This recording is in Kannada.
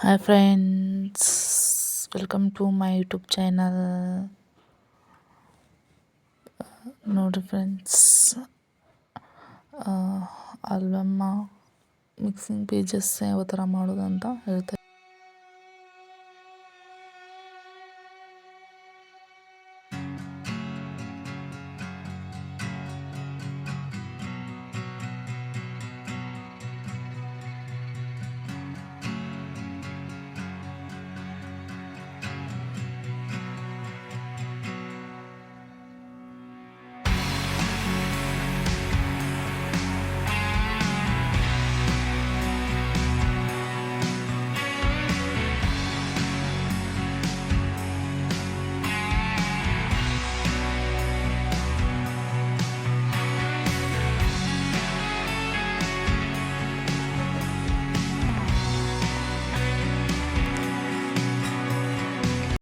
Hi friends, welcome to my YouTube channel. ನೋಡಿರಿ ಫ್ರೆಂಡ್ಸ್, ಆಲ್ಬಮ್ಮ ಮಿಕ್ಸಿಂಗ್ ಪೇಜಸ್ ಯಾವ ಥರ ಮಾಡೋದು ಅಂತ ಹೇಳ್ತಾರೆ.